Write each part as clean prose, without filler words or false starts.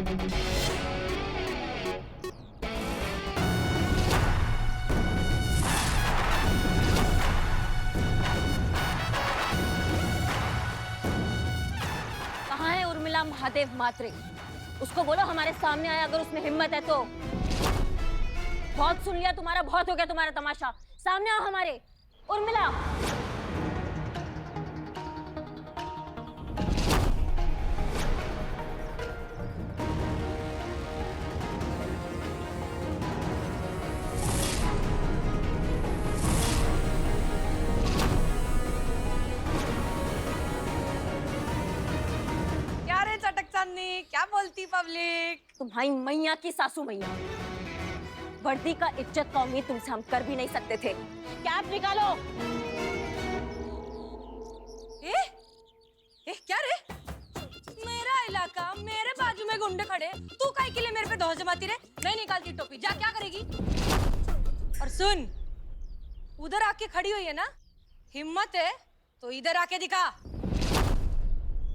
कहाँ है उर्मिला महादेव मात्रे? उसको बोलो हमारे सामने आए, अगर उसमें हिम्मत है तो। बहुत सुन लिया तुम्हारा, बहुत हो गया तुम्हारा तमाशा। सामने आओ हमारे। उर्मिला! क्या रे चटक चांदनी, क्या बोलती पब्लिक? तुम्हारी मैया की सासू मैया, वर्दी का इज्जत का उम्मीद तुमसे हम कर भी नहीं सकते थे। कैप निकालो। ए? ए, क्या रे? मेरा इलाका, मेरे बाजू में गुंडे खड़े, तू काहे के लिए मेरे पे धौस जमाती रे? नहीं निकालती टोपी, जा क्या करेगी? और सुन, उधर आके खड़ी हुई है ना, हिम्मत है तो इधर आके दिखा।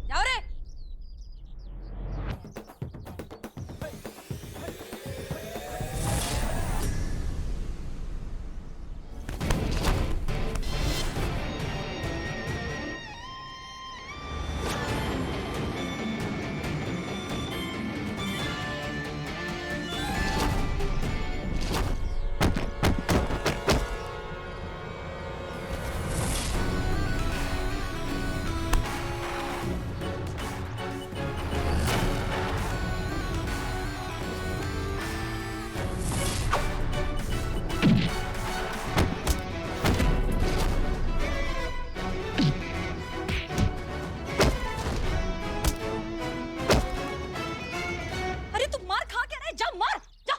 जाओ रे। अरे तू मार खा क्या रहा है? जा मार, जा।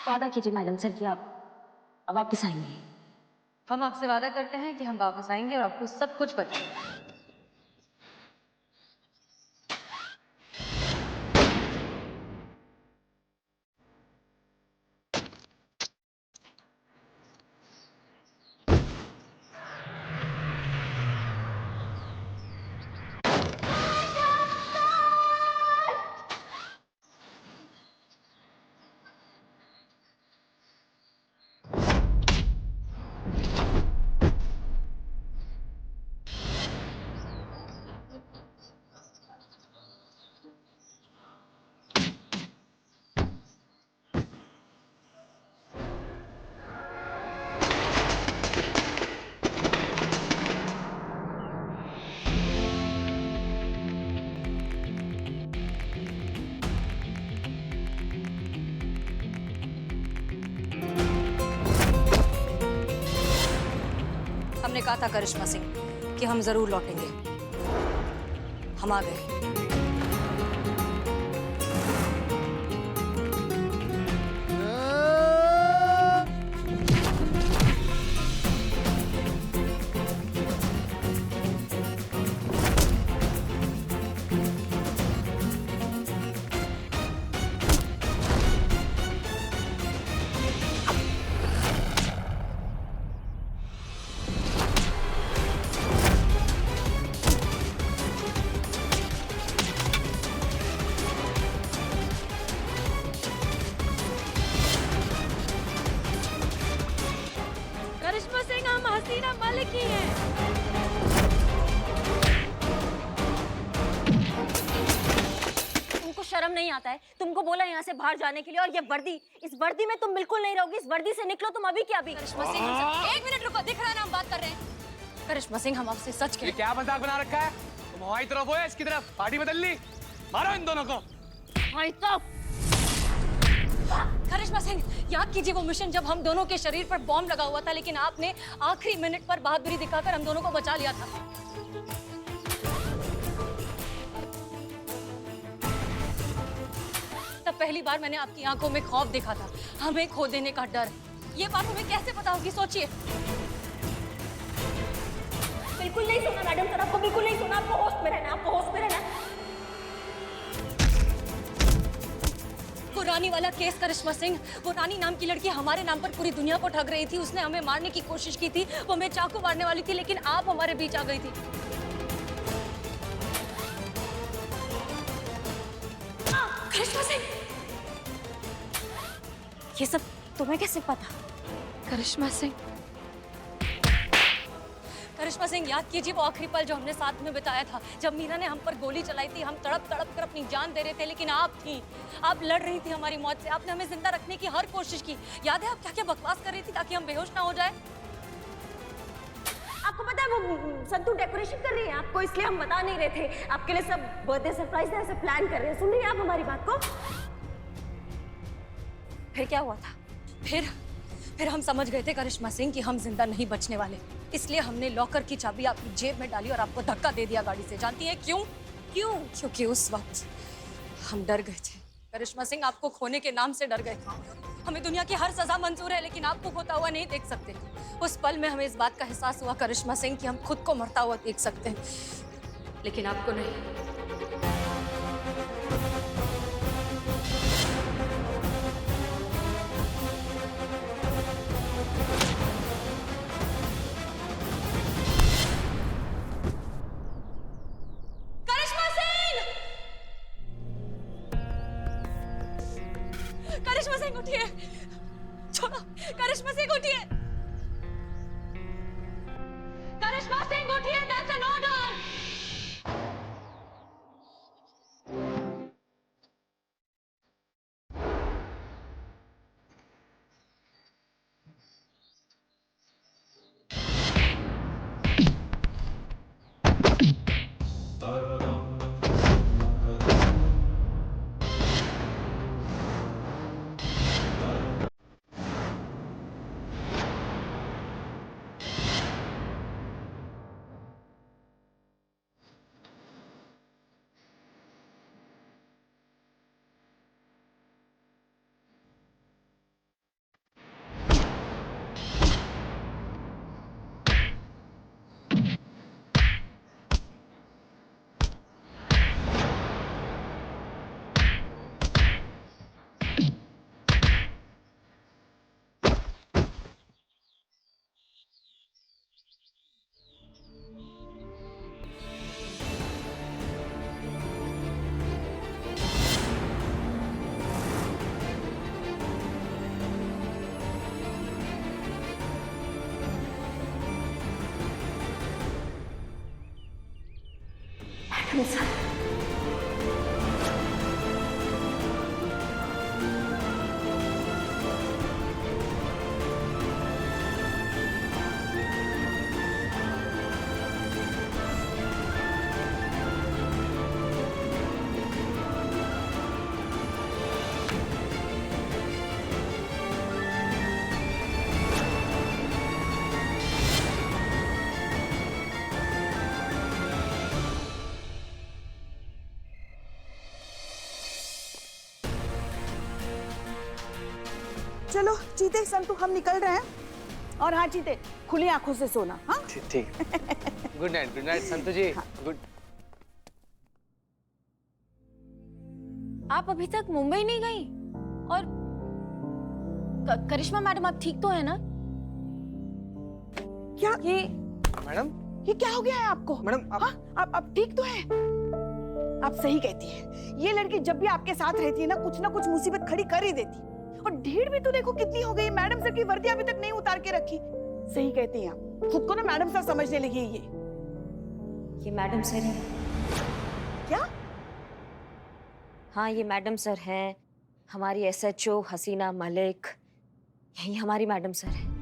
वादा कीजिए मैडम सर कि आप वापस आएंगे। हम आपसे वादा करते हैं कि हम वापस आएंगे और आपको सब कुछ बताएंगे। हमने कहा था करिश्मा सिंह कि हम जरूर लौटेंगे। हम आ गए। करिश्मा सिंह, हम हसीना मलिक ही हैं। तुमको शर्म नहीं आता है? तुमको बोला यहाँ से बाहर जाने के लिए, और ये वर्दी, इस वर्दी में तुम बिल्कुल नहीं रहोगी। इस वर्दी से निकलो तुम अभी क्या अभी। करिश्मा सिंह, एक मिनट रुको, दिख रहा है ना हम बात कर रहे हैं। करिश्मा सिंह, हम आपसे सच ये कह। क्या मजाक बना रखा है? तुम हमारी तरफ हो या इसकी तरफ? पार्टी बदल ली? मारो इन दोनों को। भाई तो करिश्मा सिंह, याद कीजिए वो मिशन जब हम दोनों के शरीर पर बॉम्ब लगा हुआ था, लेकिन आपने आखिरी मिनट पर बहादुरी दिखाकर हम दोनों को बचा लिया था। तब पहली बार मैंने आपकी आंखों में खौफ देखा था, हमें खो देने का डर। ये बात हमें कैसे पता होगी, सोचिए। बिल्कुल नहीं सुना मैडम सर, आपको बिल्कुल नहीं सुना। आपको होश में रहना, आपको होश में रहना। वो रानी वाला केस करिश्मा सिंह, वो रानी नाम की लड़की हमारे नाम पर पूरी दुनिया को ठग रही थी। उसने हमें मारने की कोशिश की थी, वो हमें चाकू मारने वाली थी, लेकिन आप हमारे बीच आ गई थी। करिश्मा सिंह, ये सब तुम्हें कैसे पता? करिश्मा सिंह, करिश्मा सिंह, याद कीजिए वो आखिरी पल जो हमने साथ में बिताया था, जब मीरा ने हम पर गोली चलाई थी। हम तड़प तड़प कर अपनी जान दे रहे थे, लेकिन आप थी, आप लड़ रही थी हमारी मौत से। आपने हमें जिंदा रखने की हर कोशिश की। याद है आप क्या क्या बकवास कर रही थी ताकि हम बेहोश ना हो जाए? आपको पता है वो संतू डेकोरेशन कर रही है आपको, इसलिए हम बता नहीं रहे थे। आपके लिए सब बर्थडे सरप्राइज ऐसे प्लान कर रहे हैं। सुन रही हैं आप हमारी बात को? फिर क्या हुआ था? फिर हम समझ गए थे करिश्मा सिंह कि हम जिंदा नहीं बचने वाले, इसलिए हमने लॉकर की चाबी आपकी जेब में डाली और आपको धक्का दे दिया गाड़ी से। जानती हैं क्यों? क्योंकि उस वक्त हम डर गए थे। करिश्मा सिंह, आपको खोने के नाम से डर गए। हमें दुनिया की हर सजा मंजूर है, लेकिन आपको खोता हुआ नहीं देख सकते। उस पल में हमें इस बात का एहसास हुआ करिश्मा सिंह कि हम खुद को मरता हुआ देख सकते हैं, लेकिन आपको नहीं। करिश्मा सिंह उठिए, छोड़ो। करिश्मा सिंह उठिए, करिश्मा सिंह उठिए, दैट्स एन ऑर्डर। चलो चीते संतु हम निकल रहे हैं। और हाँ चीते, खुली आंखों से सोना। हाँ ठीक। गुड नाइट संतु जी। गुड। आप अभी तक मुंबई नहीं गई? और करिश्मा मैडम, आप ठीक तो है ना? क्या मैडम, ये क्या हो गया है आपको? मैडम हाँ, आप ठीक तो है? आप सही कहती है, ये लड़की जब भी आपके साथ रहती है ना कुछ मुसीबत खड़ी कर ही देती। और ढीठ भी तो देखो कितनी हो गई, मैडम सर की वर्दी अभी तक नहीं उतार के रखी। सही कहती हैं आप, खुद को ना मैडम सर समझने लगी है ये मैडम सर है। क्या? हाँ, ये मैडम सर है, हमारी एसएचओ हसीना मलिक, यही हमारी मैडम सर है।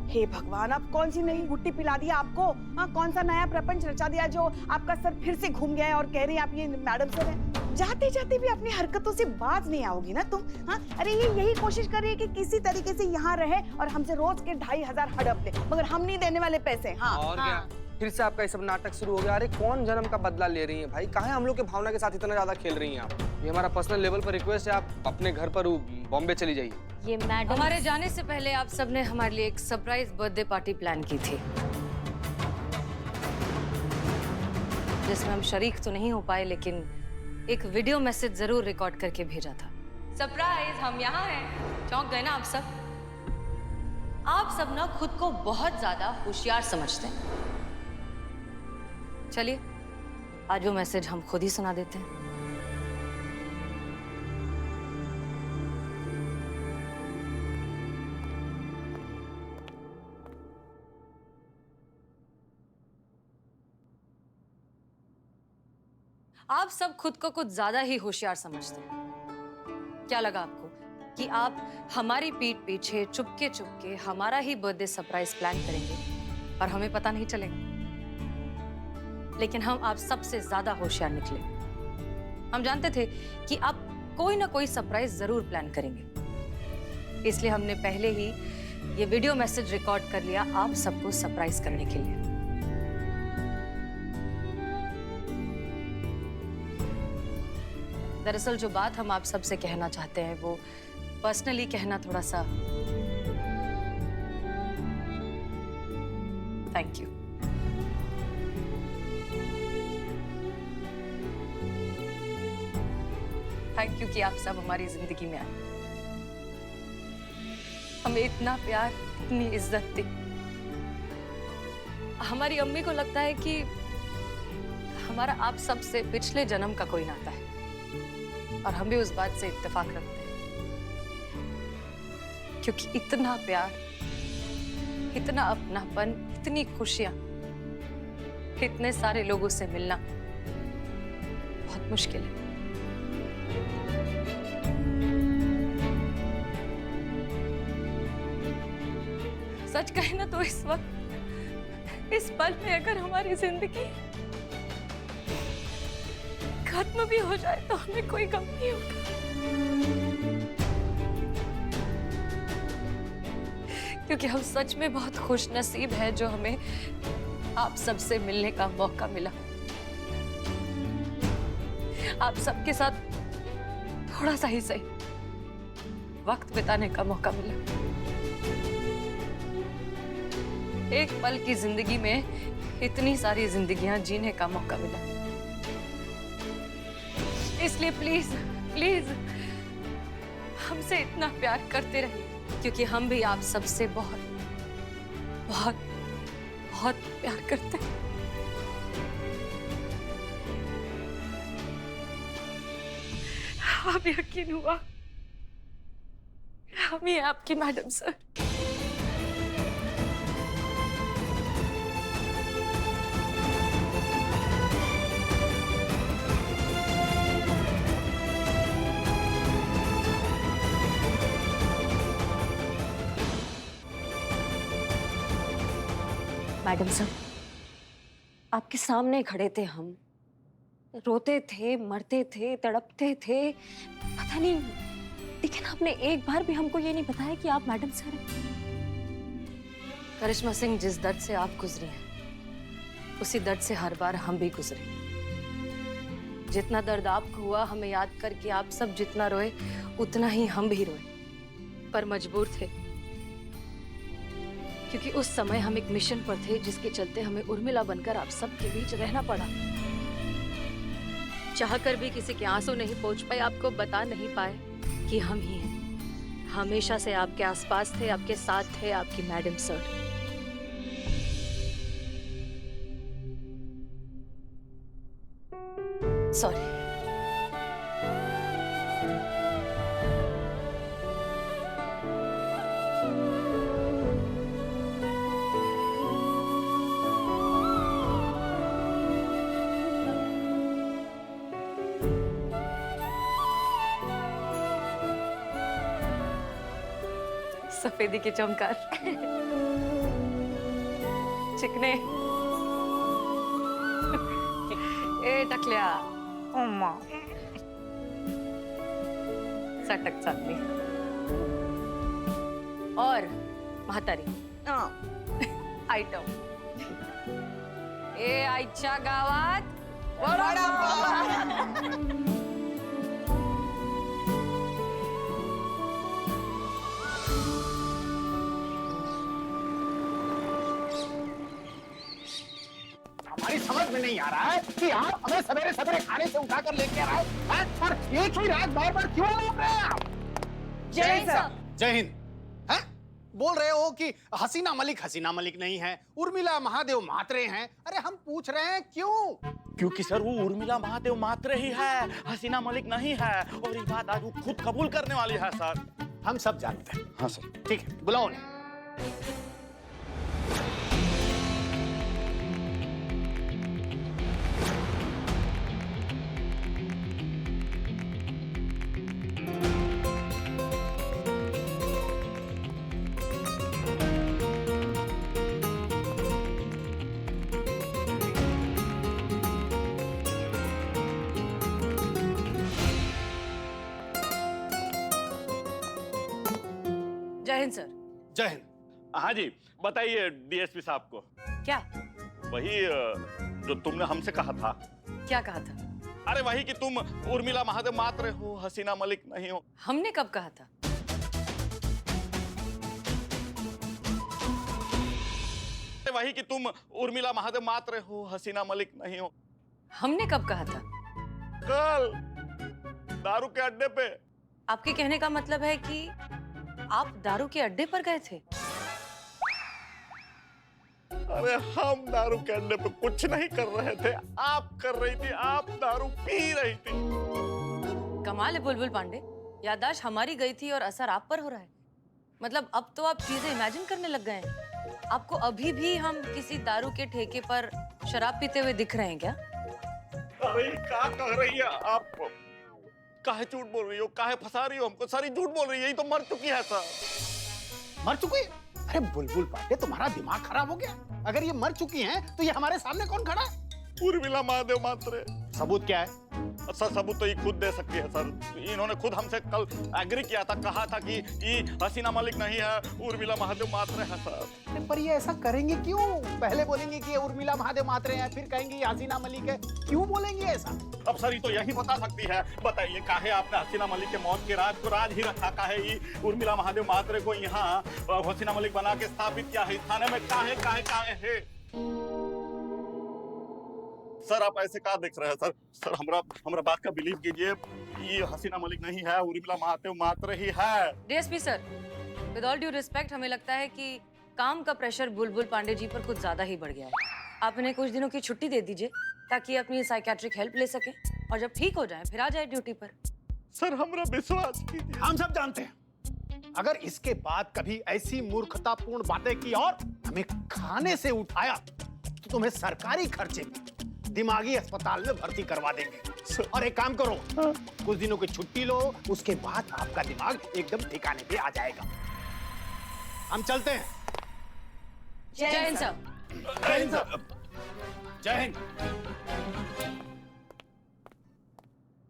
हे भगवान, आप कौन सी नई गुट्टी पिला दिया आपको? हाँ, कौन सा नया प्रपंच रचा दिया जो आपका सर फिर से घूम गया है और कह रही हैं आप ये मैडम सर है? जाते जाते भी अपनी हरकतों से बाज नहीं आओगी ना तुम? हाँ, अरे ये यही कोशिश कर रही है कि किसी तरीके से यहाँ रहे और हमसे रोज के 2500 हड़प ले, मगर हम नहीं देने वाले पैसे। हाँ और क्या फिर से आपका ये सब नाटक शुरू हो गया? अरे कौन जन्म का बदला ले रही हैं भाई? कहाँ हम लोग के भावना के साथ इतना ज्यादा खेल रही हैं आप? ये हमारा पर्सनल लेवल पर रिक्वेस्ट है, आप अपने घर पर बॉम्बे चली जाइए। ये मैडम हमारे जाने से पहले आप सबने हमारे लिए एक सरप्राइज बर्थडे पार्टी प्लान की थी, जिसमें हम शरीक तो नहीं हो पाए, लेकिन एक वीडियो मैसेज जरूर रिकॉर्ड करके भेजा था। सरप्राइज, हम यहाँ हैं। चौंक गए ना आप सब? आप सब ना खुद को बहुत ज्यादा होशियार समझते हैं। चलिए आज वो मैसेज हम खुद ही सुना देते हैं। आप सब खुद को कुछ ज्यादा ही होशियार समझते हैं। क्या लगा आपको कि आप हमारी पीठ पीछे चुपके चुपके हमारा ही बर्थडे सरप्राइज प्लान करेंगे और हमें पता नहीं चलेगा? लेकिन हम आप सबसे ज्यादा होशियार निकले। हम जानते थे कि आप कोई ना कोई सरप्राइज जरूर प्लान करेंगे, इसलिए हमने पहले ही ये वीडियो मैसेज रिकॉर्ड कर लिया आप सबको सरप्राइज करने के लिए। दरअसल जो बात हम आप सबसे कहना चाहते हैं वो पर्सनली कहना थोड़ा सा। Thank you. थैंक यू कि आप सब हमारी जिंदगी में आए। हमें इतना प्यार, इतनी इज्जत दी। हमारी अम्मी को लगता है कि हमारा आप सबसे पिछले जन्म का कोई नाता है, और हम भी उस बात से इत्तेफाक रखते हैं, क्योंकि इतना प्यार, इतना अपनापन, इतनी खुशियां इतने सारे लोगों से मिलना बहुत मुश्किल है। सच कहे ना तो इस वक्त, इस पल में अगर हमारी जिंदगी खत्म भी हो जाए तो हमें कोई गम नहीं होगा, क्योंकि हम सच में बहुत खुश नसीब है जो हमें आप सबसे मिलने का मौका मिला, आप सबके साथ थोड़ा सा ही सही वक्त बिताने का मौका मिला। एक पल की जिंदगी में इतनी सारी जिंदगियां जीने का मौका मिला। इसलिए प्लीज प्लीज हमसे इतना प्यार करते रहिए, क्योंकि हम भी आप सबसे बहुत बहुत बहुत प्यार करते हैं। अब यकीन हुआ हम ही आपकी मैडम सर। मैडम सर, आपके सामने खड़े थे हम, रोते थे, मरते थे, तड़पते थे, पता नहीं, लेकिन आपने एक बार भी हमको ये नहीं बताया कि आप मैडम सर हैं। करिश्मा सिंह, जिस दर्द से आप गुजरी हैं, उसी दर्द से हर बार हम भी गुजरे। जितना दर्द आपको हुआ, हमें याद करके आप सब जितना रोए, उतना ही हम भी रोए। पर मजबूर थे, क्योंकि उस समय हम एक मिशन पर थे जिसके चलते हमें उर्मिला बनकर आप सबके बीच रहना पड़ा। चाहकर भी किसी के आंसू नहीं पहुंच पाए, आपको बता नहीं पाए कि हम ही हैं। हमेशा से आपके आसपास थे, आपके साथ थे, आपकी मैडम सर। सॉरी। सफेदी के चमकार, चिकने, ए टकलिया, ओम्मा, सटक चांदी और म्हातारी आयटम। ए आईच्या गावात वडापाव। हमारी समझ में नहीं आ रहा है कि आप हमें सवेरे सवेरे खाने से उठा कर लेके आ रहे हैं और एक ही रात बार बार क्यों लौट रहे हैं आप? जय हिंद सर। जय हिंद। हैं? बोल रहे हो कि हसीना मलिक नहीं है, उर्मिला महादेव मात्रे हैं। अरे हम पूछ रहे हैं क्यों? क्योंकि सर वो उर्मिला महादेव मात्र ही है, हसीना मलिक नहीं है। और ये बात आज वो खुद कबूल करने वाली है सर। हम सब जानते हैं। हाँ सर। ठीक है, बुलाओ उन्हें। जय हिंद सर। जय हिंद। हाँ जी, बताइए डीएसपी साहब को। क्या? वही जो तुमने हमसे कहा था। क्या कहा था? अरे वही कि तुम उर्मिला महादेव मात्र हो, हसीना मलिक नहीं हो। हमने कब कहा था? अरे वही कि तुम उर्मिला महादेव मात्र हो, हसीना मलिक नहीं हो। हमने कब कहा था? कल दारू के अड्डे पे। आपके कहने का मतलब है कि आप दारू के अड्डे पर गए थे? अरे हम दारू के अड्डे पे कुछ नहीं कर रहे थे, आप कर रही थी। आप दारू पी रही थी। कमाल है बुलबुल पांडे, याददाश्त हमारी गई थी और असर आप पर हो रहा है। मतलब अब तो आप चीजें इमेजिन करने लग गए हैं। आपको अभी भी हम किसी दारू के ठेके पर शराब पीते हुए दिख रहे हैं क्या? अरे क्या कह रही है आप? काहे झूठ बोल रही हो, काहे फंसा रही हो हमको? सारी झूठ बोल रही है, ये तो मर चुकी है सर। मर चुकी? अरे बुलबुल पांडे, तुम्हारा दिमाग खराब हो गया? अगर ये मर चुकी हैं तो ये हमारे सामने कौन खड़ा है? उर्मिला महादेव मात्रे। सबूत क्या है? सर सबूत तो ये खुद दे सकती है सर। इन्होंने खुद हमसे कल एग्री किया था, कहा था कि ये हसीना मलिक नहीं है, उर्मिला महादेव मात्रे है सर। पर ये ऐसा करेंगे क्यों? पहले बोलेंगे कि ये उर्मिला महादेव मात्रे हैं, फिर कहेंगे ये हसीना मलिक है। क्यों बोलेंगे ऐसा? अब सर ये तो यही बता सकती है। बताइए काहे आपने हसीना मलिक के मौत के राज को राज ही रखा? काहे ये उर्मिला महादेव मात्रे को यहाँ हसीना मलिक बना के स्थापित किया है थाने में? काहे काहे काहे है? सर आप ऐसे क्या देख रहे हैं सर? सर हमरा बात का बिलीव कीजिए, ये हसीना मलिक नहीं है, उर्मिला महादेव मात्र ही है। DSP sir, with all due respect, हमें लगता है कि काम का प्रेशर बुलबुल पांडे जी पर कुछ ज्यादा ही बढ़ गया है। आप इन्हें कुछ दिनों की छुट्टी दे दीजिए ताकि अपनी साइकियाट्रिक हेल्प ले सके और जब ठीक हो जाए फिर आ जाए ड्यूटी पर। सर हमरा विश्वास कीजिए। हम सब जानते हैं, अगर इसके बाद कभी ऐसी मूर्खतापूर्ण बातें की और हमें खाने से उठाया तो तुम्हें सरकारी खर्चे में दिमागी अस्पताल में भर्ती करवा देंगे। और एक काम करो, कुछ दिनों की छुट्टी लो, उसके बाद आपका दिमाग एकदम ठिकाने पे आ जाएगा। हम चलते हैं। जय हिंद सर। जय हिंद सर। जय हिंद।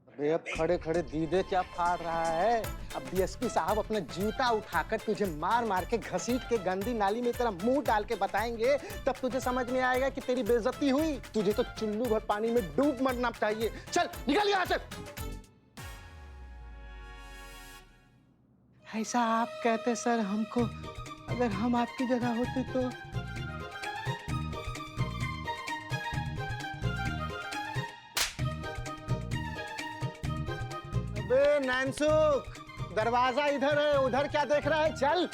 अबे अब खड़े खड़े दीदे क्या फाड़ रहा है? अब डीएसपी साहब अपना जूता उठाकर तुझे मार मार के घसीट के गंदी नाली में तेरा मुंह डाल के बताएंगे, तब तुझे समझ में आएगा कि तेरी बेइज्जती हुई। तुझे तो चुल्लू भर पानी में डूब मरना चाहिए। चल निकल यहाँ से। ऐसा आप कहते सर हमको, अगर हम आपकी जगह होते तो। अबे नैनसुख, दरवाजा इधर है, उधर क्या देख रहा है? चल।